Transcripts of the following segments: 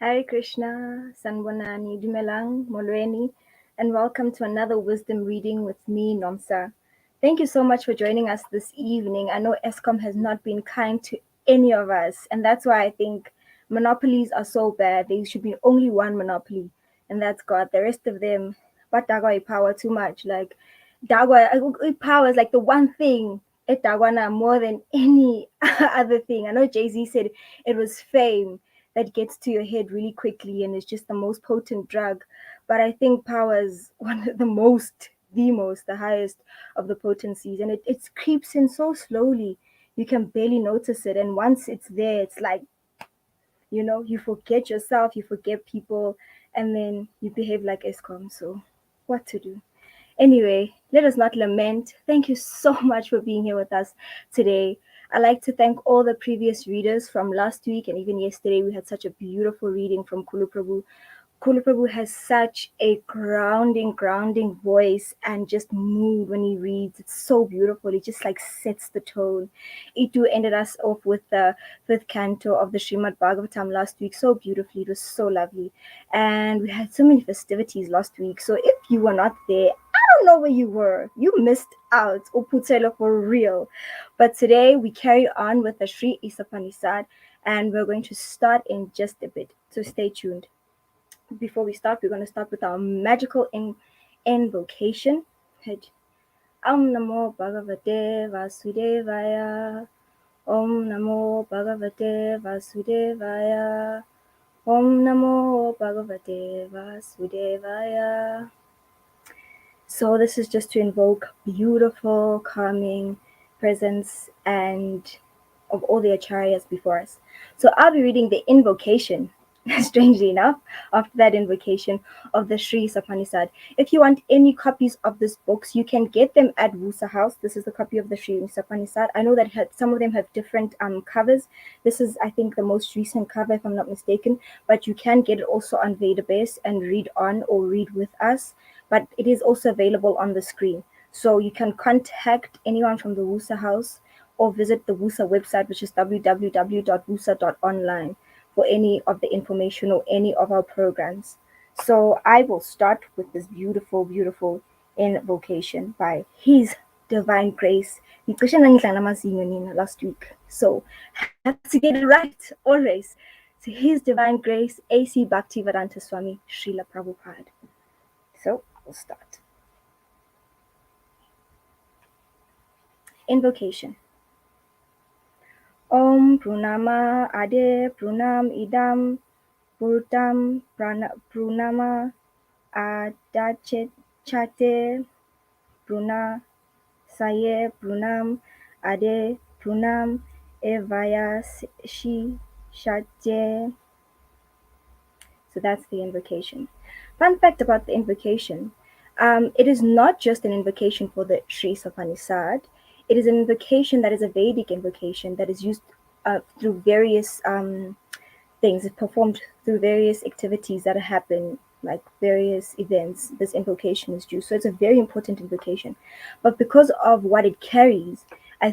Hare Krishna, Sanbonani, Dumelang, Molweni, and welcome to another wisdom reading with me, Nomusa. Thank you so much for joining us this evening. I know ESCOM has not been kind to any of us, and that's why I think monopolies are so bad. There should be only one monopoly, and that's God. The rest of them, but Dagwa power too much. Like Dagwa power is like the one thing at Dagwana more than any other thing. I know Jay-Z said it was fame that gets to your head really quickly and is just the most potent drug. But I think power is one of the highest of the potencies. And it creeps in so slowly. You can barely notice it. And once it's there, it's like, you forget yourself, you forget people, and then you behave like ESCOM. So what to do? Anyway, let us not lament. Thank you so much for being here with us today. I'd like to thank all the previous readers from last week and even yesterday. We had such a beautiful reading from Kulu Prabhu. Kulu Prabhu has such a grounding voice and just mood when he reads. It's so beautiful. It just like sets the tone. Itu ended us off with the fifth canto of the Srimad Bhagavatam last week so beautifully. It was so lovely. And we had so many festivities last week. So if you were not there, I don't know where you were. You missed out. Uputselo for real. But today we carry on with the Sri Isopanisad and we're going to start in just a bit. So stay tuned. Before we start, we're going to start with our magical invocation. Om Namo Bhagavate Vasudevaya. Om Namo Bhagavate Vasudevaya. Om Namo Bhagavate Vasudevaya. So this is just to invoke beautiful, calming presence and of all the acharyas before us. So I'll be reading the invocation, strangely enough, after that invocation of the Sri Sapanisad. If you want any copies of these books, you can get them at Wusa House. This is a copy of the Sri Sapanisad. I know that some of them have different covers. This is, I think, the most recent cover, if I'm not mistaken, but you can get it also on Vedabase and read on or read with us. But it is also available on the screen. So you can contact anyone from the Wusa House or visit the Wusa website, which is www.wusa.online for any of the information or any of our programs. So I will start with this beautiful, beautiful invocation by His Divine Grace. Last week. So have to get it right always. So His Divine Grace, A.C. Bhaktivedanta Swami Srila Prabhupada. So we'll start. Invocation. Om Prunama Ade Prunam Idam Purtam Prunama Adachate Pruna Saye Prunam Ade Prunam Evaya Shi Shate. So that's the invocation. Fun fact about the invocation. It is not just an invocation for the Sri Sapanisad. It is an invocation that is a Vedic invocation that is used through various things. It's performed through various activities that happen, like various events. This invocation is used. So it's a very important invocation. But because of what it carries, I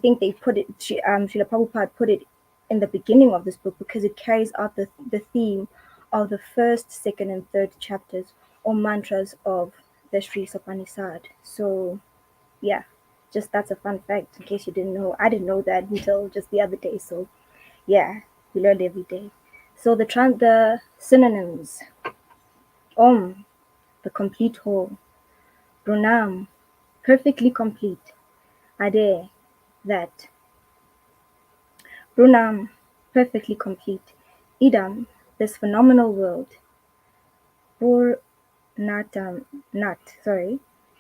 think they put it, Srila Prabhupada put it in the beginning of this book because it carries out the theme of the first, second, and third chapters or mantras of the Sri Sapanisad. So, yeah, just that's a fun fact in case you didn't know. I didn't know that until just the other day. So, yeah, we learned every day. So the synonyms: Om, the complete whole; Prunam, perfectly complete; Ade, that; Prunam, perfectly complete; Idam, this phenomenal world;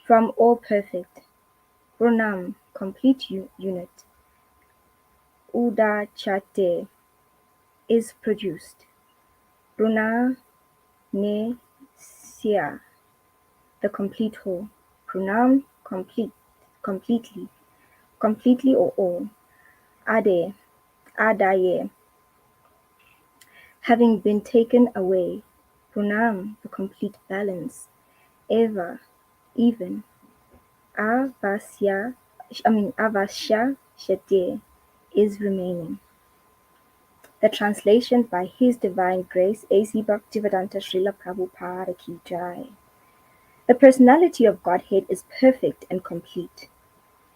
from all perfect; Prunam, complete unit; Udachate, is produced; Pruna ne sia, the complete whole; Prunam, completely or all; Ade, adaye, having been taken away; Prunam, the complete balance; Eva, even; Avasya Shate, is remaining. The translation by His Divine Grace, A.C. Bhaktivedanta Srila Prabhupada Ki Jai. The personality of Godhead is perfect and complete,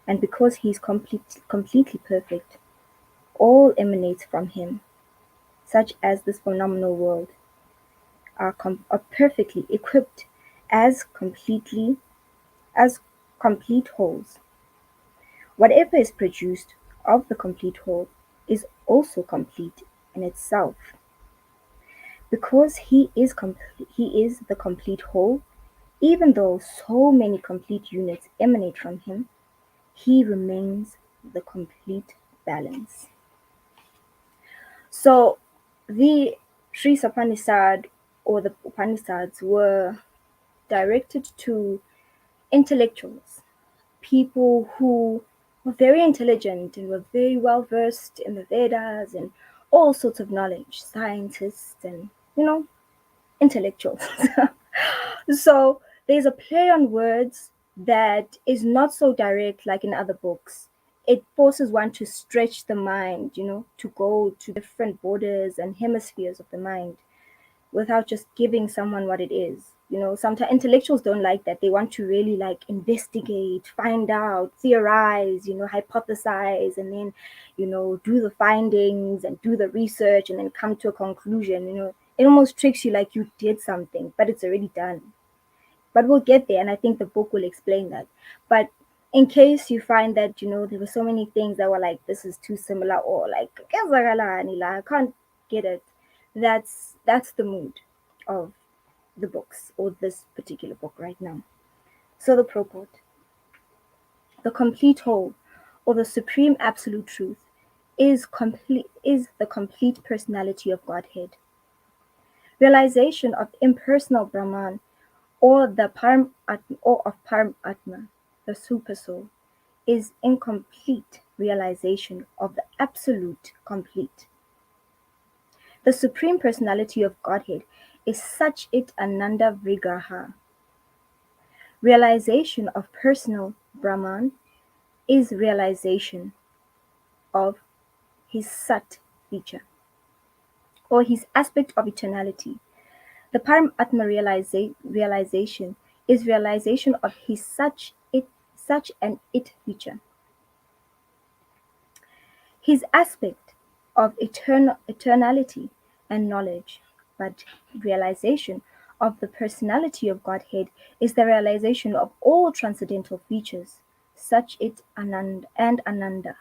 and because He is completely perfect, all emanates from Him, such as this phenomenal world, are perfectly equipped as as complete wholes. Whatever is produced of the complete whole is also complete in itself. Because he is the complete whole, even though so many complete units emanate from him, he remains the complete balance. So the Sri Sapanisad or the Upanishads were directed to intellectuals, people who were very intelligent and were very well versed in the Vedas and all sorts of knowledge, scientists and, intellectuals. So there's a play on words that is not so direct like in other books. It forces one to stretch the mind, to go to different borders and hemispheres of the mind without just giving someone what it is. Sometimes intellectuals don't like that. They want to really like investigate, find out, theorize, hypothesize, and then, do the findings and do the research and then come to a conclusion. It almost tricks you like you did something, but it's already done. But we'll get there, and I think the book will explain that. But in case you find that, there were so many things that were like, this is too similar, or like, I can't get it. That's the mood of the books, or this particular book right now. So the purport: the complete whole, or the supreme absolute truth, is the complete personality of Godhead. Realization of impersonal Brahman, or the or of Param Atma, the super soul, is incomplete realization of the absolute complete. The supreme personality of Godhead is such it Ananda Vigraha. Realization of personal Brahman is realization of his Sat feature, or his aspect of eternality. The Param Atma realization is realization of his such an it feature. His aspect of eternality and knowledge, but realization of the personality of Godhead is the realization of all transcendental features, such it Ananda and Ananda,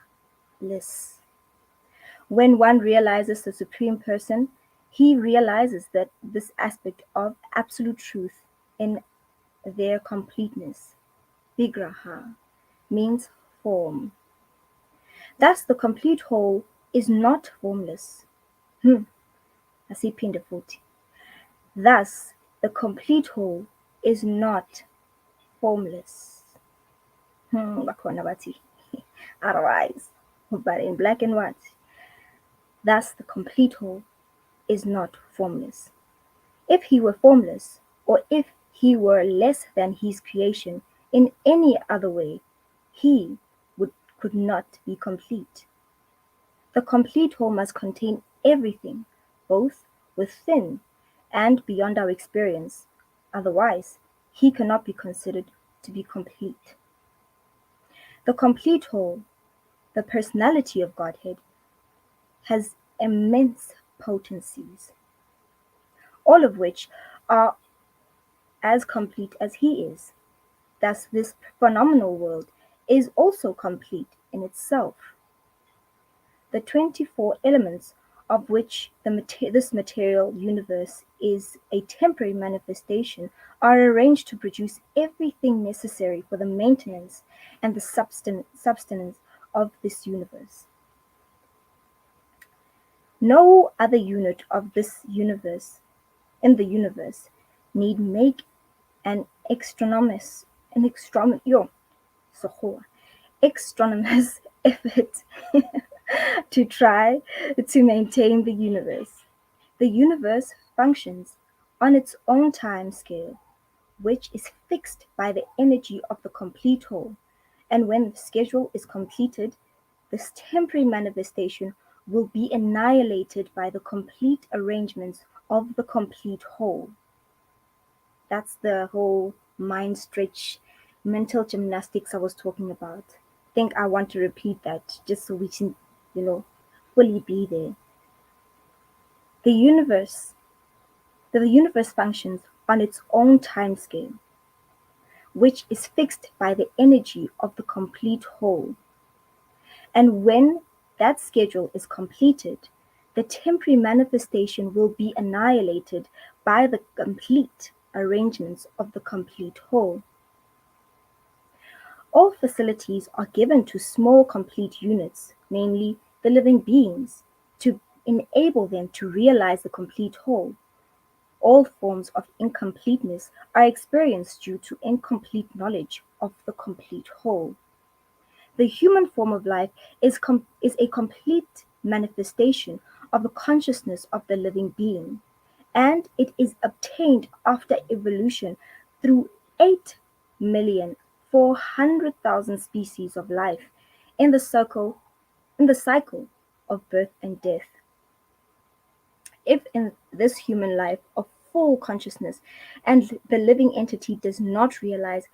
bliss. When one realizes the Supreme Person, he realizes that this aspect of absolute truth in their completeness, vigraha, means form. Thus the complete whole is not formless. Asipinde futhi. Thus the complete whole is not formless. Bakhona bathi otherwise, but in black and white. Thus the complete whole is not formless. If he were formless, or if he were less than his creation in any other way, he could not be complete. The complete whole must contain everything, both within and beyond our experience. Otherwise, he cannot be considered to be complete. The complete whole, the personality of Godhead, has immense potencies, all of which are as complete as he is. Thus, this phenomenal world is also complete in itself. The 24 elements of which this material universe is a temporary manifestation are arranged to produce everything necessary for the maintenance and the substance of this universe. No other unit of this universe in the universe need make an astronomous effort to try to maintain the universe. The universe functions on its own time scale, which is fixed by the energy of the complete whole, and when the schedule is completed, this temporary manifestation will be annihilated by the complete arrangements of the complete whole. That's the whole mind stretch, mental gymnastics I was talking about. I think I want to repeat that just so we can, you know, fully be there. The universe, the universe functions on its own time scale, which is fixed by the energy of the complete whole. And when that schedule is completed, the temporary manifestation will be annihilated by the complete arrangements of the complete whole. All facilities are given to small complete units, namely the living beings, to enable them to realize the complete whole. All forms of incompleteness are experienced due to incomplete knowledge of the complete whole. The human form of life is a complete manifestation of the consciousness of the living being, and it is obtained after evolution through 8,400,000 species of life in the cycle of birth and death. If in this human life of full consciousness and the living entity does not realize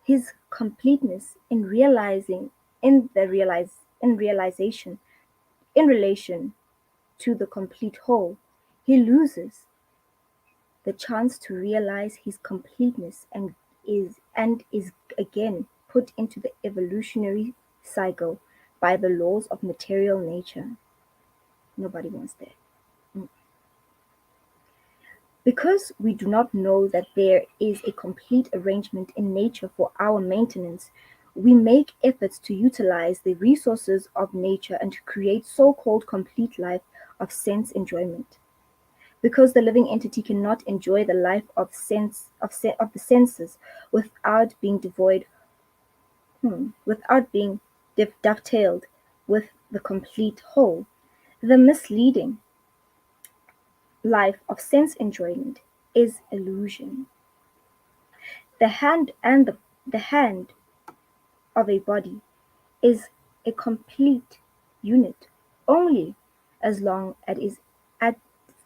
his completeness in realization in relation to the complete whole, he loses the chance to realize his completeness and is again put into the evolutionary cycle by the laws of material nature. Nobody wants that. Mm. Because we do not know that there is a complete arrangement in nature for our maintenance, we make efforts to utilize the resources of nature and to create so-called complete life of sense enjoyment. Because the living entity cannot enjoy the life of the senses without being without being dovetailed with the complete whole, the misleading life of sense enjoyment is illusion. The hand of a body is a complete unit only as long as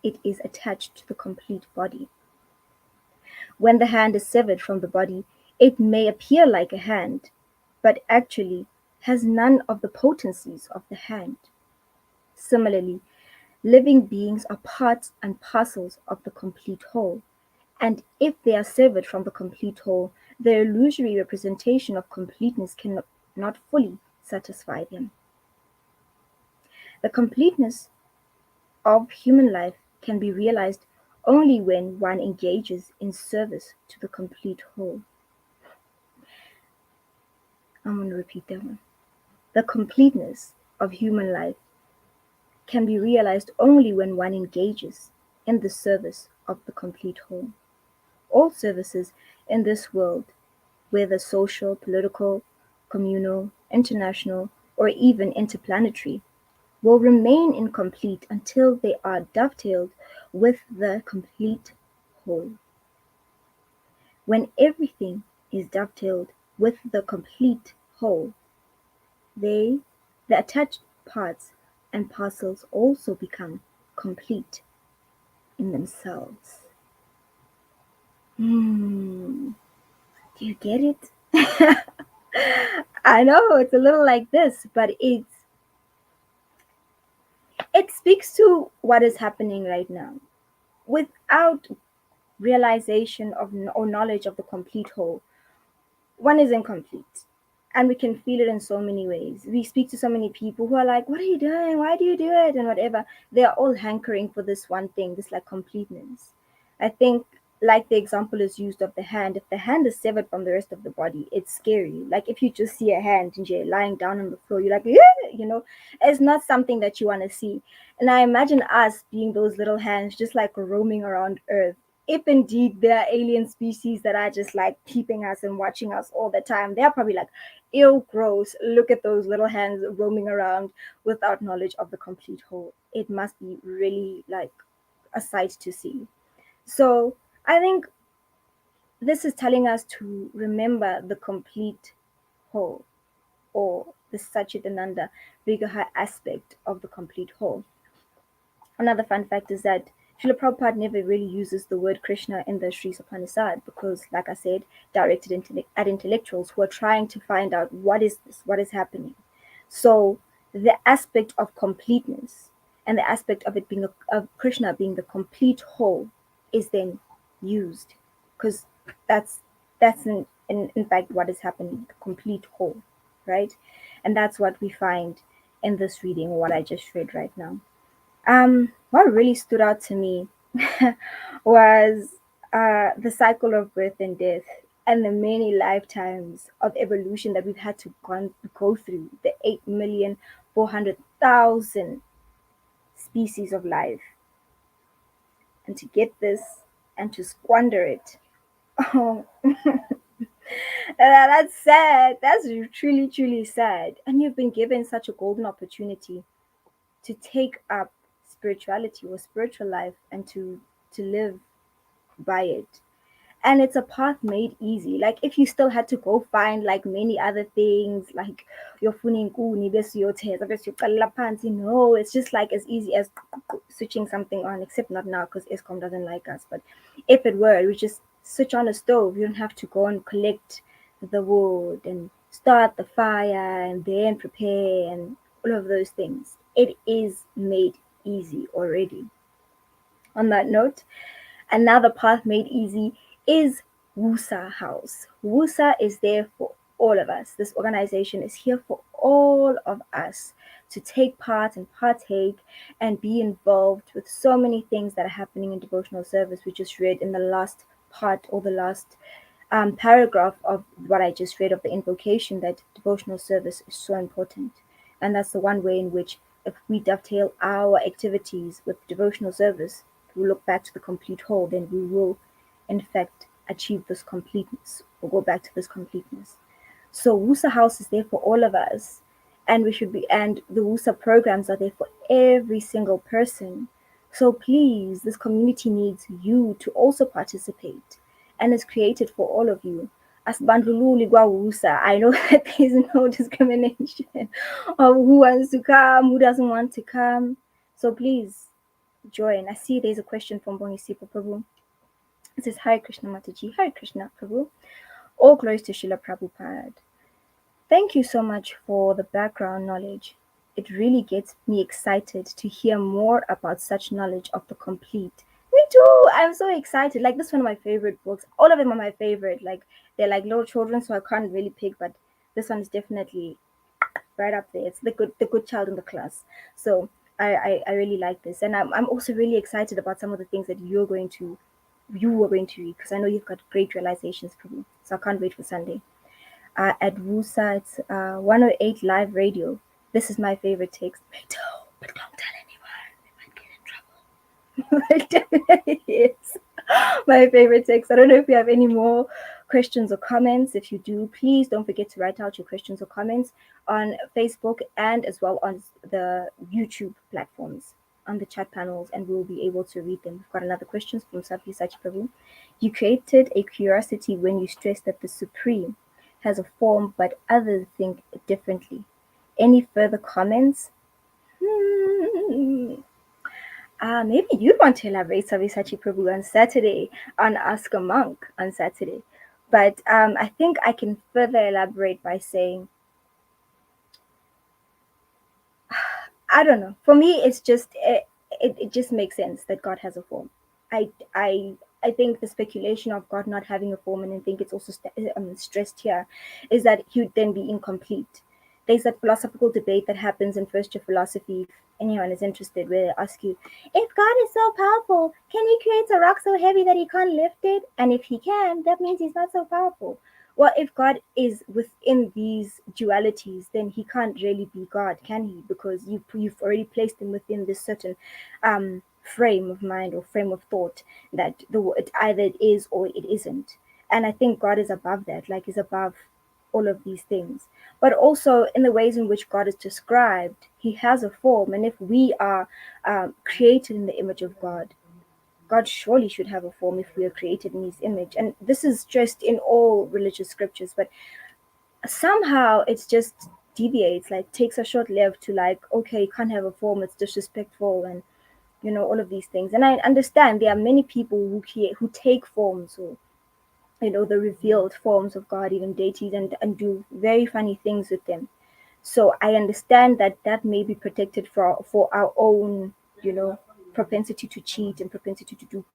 it is attached to the complete body. When the hand is severed from the body, it may appear like a hand, but actually has none of the potencies of the hand. Similarly, living beings are parts and parcels of the complete whole, and if they are severed from the complete whole, their illusory representation of completeness cannot not fully satisfy them. The completeness of human life can be realized only when one engages in service to the complete whole. I'm going to repeat that one. The completeness of human life can be realized only when one engages in the service of the complete whole. All services in this world, whether social, political, communal, international, or even interplanetary, will remain incomplete until they are dovetailed with the complete whole. When everything is dovetailed with the complete whole, they, the attached parts and parcels, also become complete in themselves. Hmm, do you get it? I know it's a little like this, but it speaks to what is happening right now. Without realization of or knowledge of the complete whole, one is incomplete. And we can feel it in so many ways. We speak to so many people who are like, "What are you doing? Why do you do it?" And whatever. They are all hankering for this one thing, this like completeness. I think, like the example is used of the hand, if the hand is severed from the rest of the body, it's scary. Like if you just see a hand and you're lying down on the floor, you're like, yeah, it's not something that you want to see. And I imagine us being those little hands just like roaming around Earth, if indeed there are alien species that are just like peeping us and watching us all the time. They're probably like, ew, gross, look at those little hands roaming around without knowledge of the complete whole. It must be really like a sight to see. So I think this is telling us to remember the complete whole or the Satchitananda Vigraha aspect of the complete whole. Another fun fact is that Srila Prabhupada never really uses the word Krishna in the Sri Isopanisad because, like I said, directed at intellectuals who are trying to find out what is this, what is happening. So the aspect of completeness and the aspect of it being of Krishna being the complete whole is then used because that's in fact what is happening, the complete whole, right? And that's what we find in this reading, what I just read right now. What really stood out to me was the cycle of birth and death and the many lifetimes of evolution that we've had to go through, the 8,400,000 species of life, and to get this and to squander it. Oh, that's sad. That's truly, truly sad. And you've been given such a golden opportunity to take up spirituality or spiritual life and to live by it. And it's a path made easy. Like if you still had to go find like many other things, like your funing no, it's just like as easy as switching something on, except not now because ESCOM doesn't like us. But if it were, we just switch on a stove. You don't have to go and collect the wood and start the fire and then prepare and all of those things. It is made easy already. On that note, another path made easy is WUSA House. WUSA is there for all of us. This organization is here for all of us to take part and partake and be involved with so many things that are happening in devotional service. We just read in the last part or the last paragraph of what I just read of the invocation that devotional service is so important. And that's the one way in which, if we dovetail our activities with devotional service, we look back to the complete whole, then we will, in fact, achieve this completeness or go back to this completeness. So WUSA House is there for all of us, and the WUSA programs are there for every single person. So please, this community needs you to also participate, and is created for all of you. As Bandlululi Gwa WUSA, I know that there is no discrimination of who wants to come, who doesn't want to come. So please join. I see there's a question from Bonisipo Prabhu. It says, Hare Krishna Mataji, Hare Krishna Prabhu. All glories to Srila Prabhupada. Thank you so much for the background knowledge. It really gets me excited to hear more about such knowledge of the complete. Me too. I'm so excited. Like, this is one of my favorite books. All of them are my favorite. Like, they're like little children, so I can't really pick, but this one is definitely right up there. It's the good child in the class. So I really like this, and I'm also really excited about some of the things that you are going to read, because I know you've got great realizations for me. So I can't wait for Sunday. At WUSA, it's 108 live radio. This is my favorite text. But don't tell anyone. I might get in trouble. It definitely is my favorite text. I don't know if you have any more questions or comments. If you do, please don't forget to write out your questions or comments on Facebook and as well on the YouTube platforms, on the chat panels, and we'll be able to read them. We've got another question from Safi Sachi Prabhu. You created a curiosity when you stressed that the Supreme has a form but others think differently. Any further comments? Maybe you'd want to elaborate, Savisachi Prabhu, on Saturday, on Ask a Monk on Saturday. But I think I can further elaborate by saying, I don't know. For me, it's just it just makes sense that God has a form. I I I think the speculation of God not having a form, and I think it's also stressed here, is that he would then be incomplete. There's that philosophical debate that happens in first year philosophy. If anyone is interested, where they ask you, if God is so powerful, can he create a rock so heavy that he can't lift it? And if he can, that means he's not so powerful. Well, if God is within these dualities, then he can't really be God, can he? Because you've already placed him within this certain frame of mind or frame of thought that either it is or it isn't. And I think God is above that, like he's above all of these things. But also in the ways in which God is described, he has a form. And if we are created in the image of God, God surely should have a form if we are created in his image. And this is just in all religious scriptures, but somehow it's just deviates, like takes a short left to like, okay, you can't have a form, it's disrespectful, and all of these things. And I understand there are many people who take forms, or the revealed forms of God, even deities, and do very funny things with them. So I understand that that may be protected for our own, propensity to cheat and propensity to do.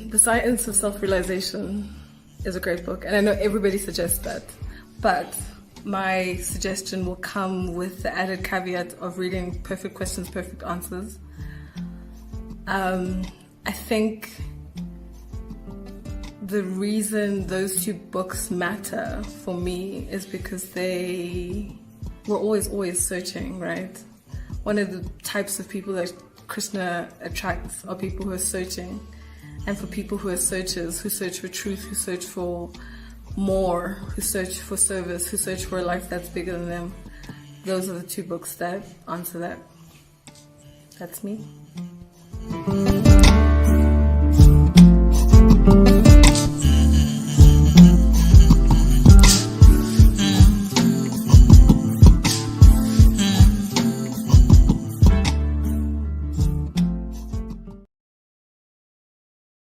The Science of Self-Realization is a great book, and I know everybody suggests that, but my suggestion will come with the added caveat of reading Perfect Questions, Perfect Answers. I think the reason those two books matter for me is because they were always searching, right? One of the types of people that Krishna attracts are people who are searching. And for people who are searchers, who search for truth, who search for more, who search for service, who search for a life that's bigger than them, those are the two books that answer that. That's me.